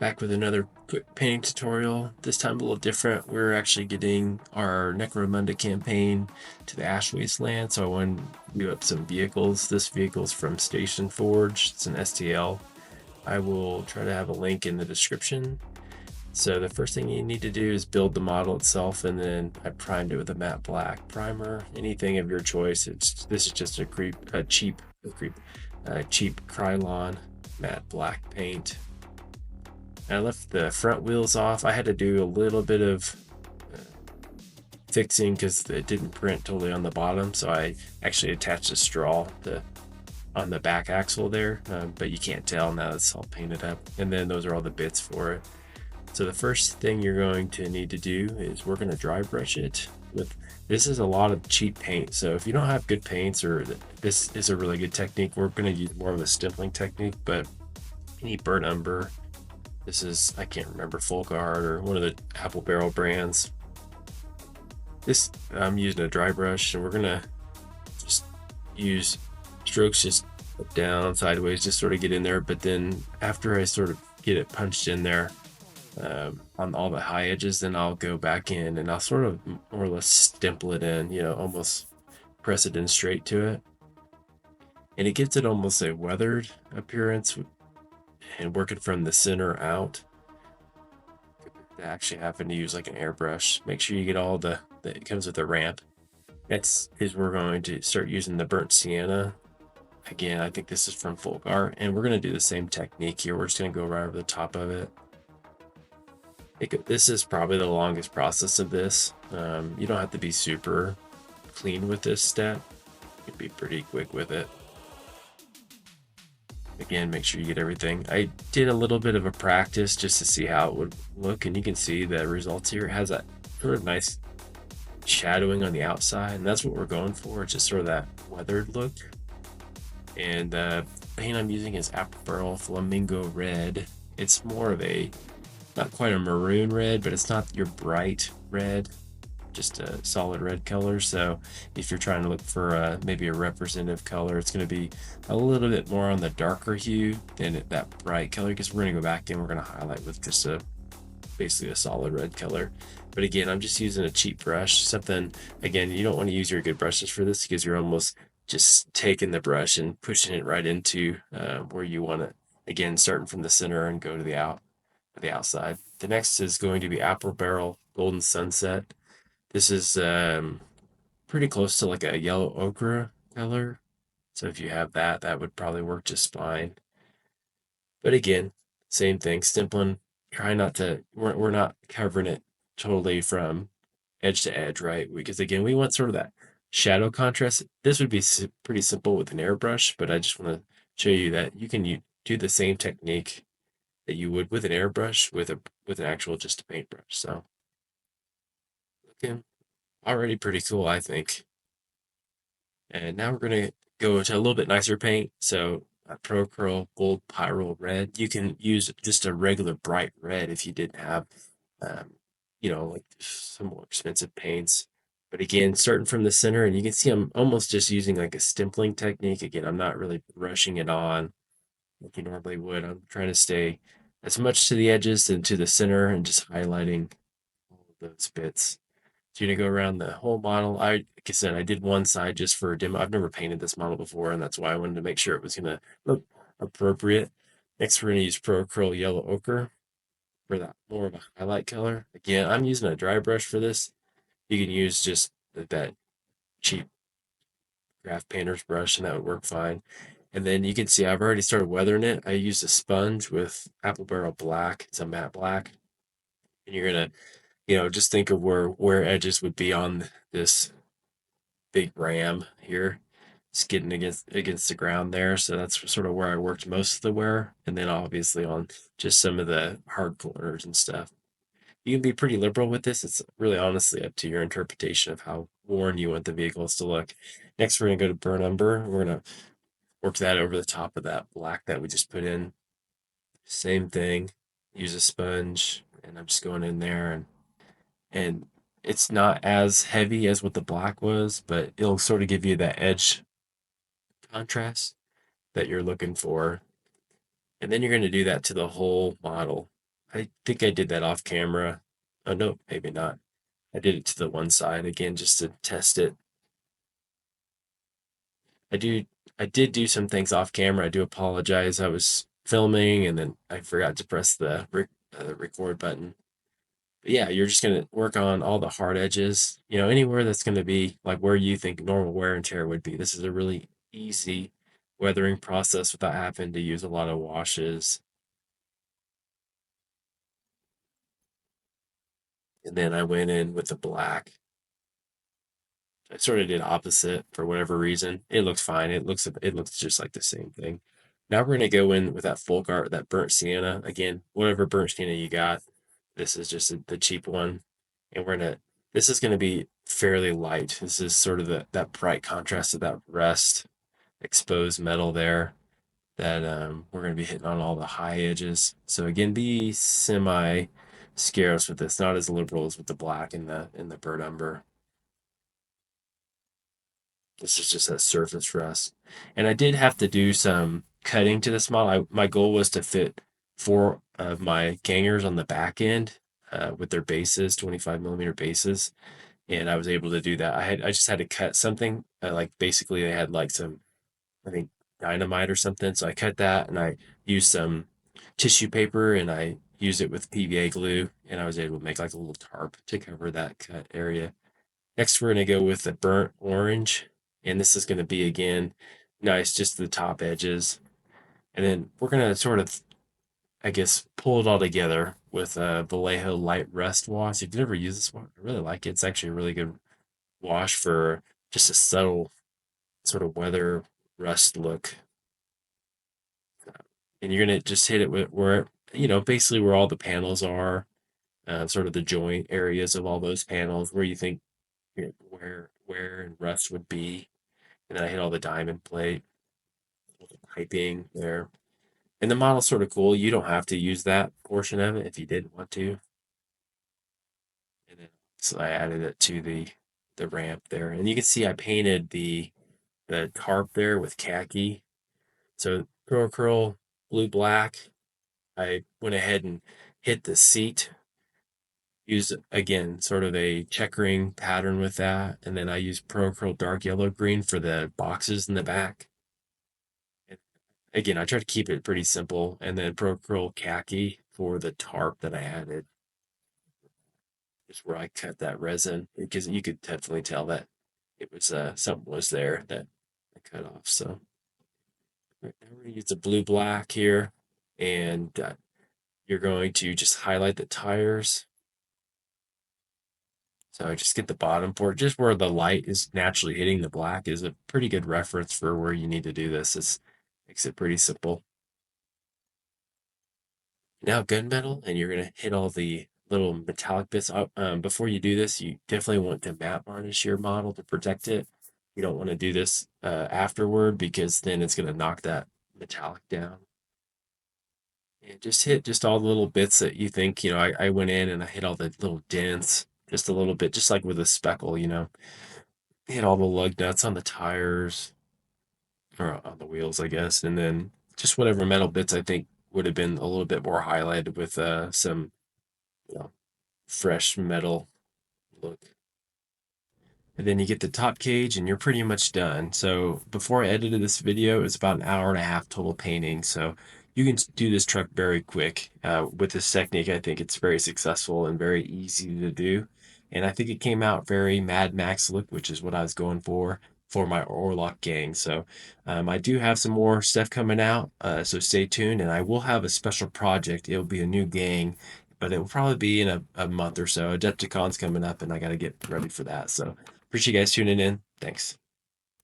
Back with another quick painting tutorial. This time a little different. We're actually getting our Necromunda campaign to the Ash Wasteland, so I want to do up some vehicles. This vehicle is from Station Forge. It's an STL. I will try to have a link in the description. So the first thing you need to do is build the model itself, and then I primed it with a matte black primer. Anything of your choice. This is just a cheap Krylon matte black paint. I left the front wheels off. I had to do a little bit of fixing because it didn't print totally on the bottom, so I actually attached a straw on the back axle there, but you can't tell now it's all painted up. And then those are all the bits for it. So the first thing you're going to need to do is we're going to dry brush it with, this is a lot of cheap paint. So if you don't have good paints, or this is a really good technique, we're going to use more of a stippling technique, but you need burnt umber. This is, I can't remember, Folkart or one of the apple barrel brands. This, I'm using a dry brush, and we're gonna just use strokes just up, down, sideways, just sort of get in there. But then after I sort of get it punched in there on all the high edges, then I'll go back in and I'll sort of more or less stipple it in, almost press it in straight to it. And it gives it almost a weathered appearance, and working from the center out. I actually happen to use like an airbrush. Make sure you get all it comes with a ramp. Next is we're going to start using the burnt sienna. Again, I think this is from Folkart, and we're going to do the same technique here. We're just going to go right over the top of it. This is probably the longest process of this. You don't have to be super clean with this step. You can be pretty quick with it. Again, make sure you get everything. I did a little bit of a practice just to see how it would look, and you can see the results here. It has that sort of nice shadowing on the outside, and that's what we're going for. It's just sort of that weathered look. And the paint I'm using is Apple Barrel Flamingo Red. It's more of not quite a maroon red, but it's not your bright red, just a solid red color. So if you're trying to look for maybe a representative color, it's going to be a little bit more on the darker hue than that bright color, because we're going to go back and we're going to highlight with just basically a solid red color. But again, I'm just using a cheap brush, something, again, you don't want to use your good brushes for this, because you're almost just taking the brush and pushing it right into where you want it. Again, starting from the center and go to the outside. The next is going to be Apple Barrel Golden Sunset. This is pretty close to like a yellow ochre color. So if you have that, that would probably work just fine. But again, same thing, stippling. Try not to, we're not covering it totally from edge to edge, right? Because again, we want sort of that shadow contrast. This would be pretty simple with an airbrush, but I just want to show you that you can do the same technique that you would with an airbrush with an actual just a paintbrush. So looking already pretty cool, I think. And now we're going to go to a little bit nicer paint. So Pro Acryl Gold Pyro Red. You can use just a regular bright red if you didn't have, like some more expensive paints. But again, starting from the center, and you can see I'm almost just using like a stippling technique. Again, I'm not really brushing it on like you normally would. I'm trying to stay as much to the edges and to the center and just highlighting all of those bits. So you're gonna go around the whole model. Like I said, I did one side just for a demo. I've never painted this model before, and that's why I wanted to make sure it was gonna look appropriate. Next, we're gonna use Pro Acryl Yellow Ochre for that more of a highlight color. Again, I'm using a dry brush for this. You can use just that cheap craft painter's brush, and that would work fine. And then you can see I've already started weathering it. I used a sponge with Apple Barrel Black. It's a matte black. And you're gonna, just think of where edges would be on this big ram here. It's getting against the ground there. So that's sort of where I worked most of the wear. And then obviously on just some of the hard corners and stuff. You can be pretty liberal with this. It's really honestly up to your interpretation of how worn you want the vehicles to look. Next, we're gonna go to burn umber. We're gonna work that over the top of that black that we just put in. Same thing. Use a sponge, and I'm just going in there, and it's not as heavy as what the black was, but it'll sort of give you that edge contrast that you're looking for. And then you're going to do that to the whole model. I think I did that off camera. Oh no, maybe not. I did it to the one side again just to test it. I do I did do some things off camera. I do apologize. I was filming and then I forgot to press the record button. But yeah, you're just gonna work on all the hard edges. Anywhere that's gonna be like where you think normal wear and tear would be. This is a really easy weathering process without having to use a lot of washes. And then I went in with the black. I sort of did opposite for whatever reason. It looks fine. It looks just like the same thing. Now we're gonna go in with that folk art, that burnt sienna. Again, whatever burnt sienna you got. This is just the cheap one, and This is gonna be fairly light. This is sort of that bright contrast of that rust exposed metal there. That we're gonna be hitting on all the high edges. So again, be semi scarce with this, not as liberal as with the black and the burnt umber. This is just a surface rust. And I did have to do some cutting to this model. My goal was to fit four of my gangers on the back end with their bases, 25 millimeter bases. And I was able to do that. I just had to cut something. Like basically they had like some, I think, dynamite or something. So I cut that and I used some tissue paper and I used it with PVA glue and I was able to make like a little tarp to cover that cut area. Next, we're going to go with the burnt orange. And this is going to be, again, nice, just the top edges. And then we're going to sort of, I guess, pull it all together with a Vallejo Light Rust Wash. If you've never used this one, I really like it. It's actually a really good wash for just a subtle sort of weather rust look. And you're going to just hit it with basically where all the panels are, sort of the joint areas of all those panels where you think where and rust would be. And then I hit all the diamond plate, all the piping there. And the model's sort of cool. You don't have to use that portion of it if you didn't want to. And then so I added it to the ramp there. And you can see I painted the tarp there with khaki. So Pro Acryl, blue black. I went ahead and hit the seat. Used again sort of a checkering pattern with that. And then I used Pro Acryl dark yellow green for the boxes in the back. Again, I try to keep it pretty simple, and then Pro Acryl khaki for the tarp that I added is where I cut that resin because you could definitely tell that it was something was there that I cut off. So right now we're gonna use the blue black here, and you're going to just highlight the tires. So I just get the bottom for it, just where the light is naturally hitting the black is a pretty good reference for where you need to do this. It makes it pretty simple. Now gunmetal, and you're gonna hit all the little metallic bits. Before you do this, you definitely want to matte varnish your model to protect it. You don't want to do this afterward because then it's gonna knock that metallic down. And just hit just all the little bits that you think, I went in and I hit all the little dents just a little bit, just like with a speckle, hit all the lug nuts on the tires or on the wheels, I guess, and then just whatever metal bits I think would have been a little bit more highlighted with some you know, fresh metal look. And then you get the top cage and you're pretty much done. So before I edited this video, it was about an hour and a half total painting. So you can do this truck very quick. With this technique, I think it's very successful and very easy to do. And I think it came out very Mad Max look, which is what I was going for my Orlock gang. So I do have some more stuff coming out. So stay tuned, and I will have a special project. It'll be a new gang, but it will probably be in a month or so. Adepticon's coming up, and I got to get ready for that. So appreciate you guys tuning in. Thanks.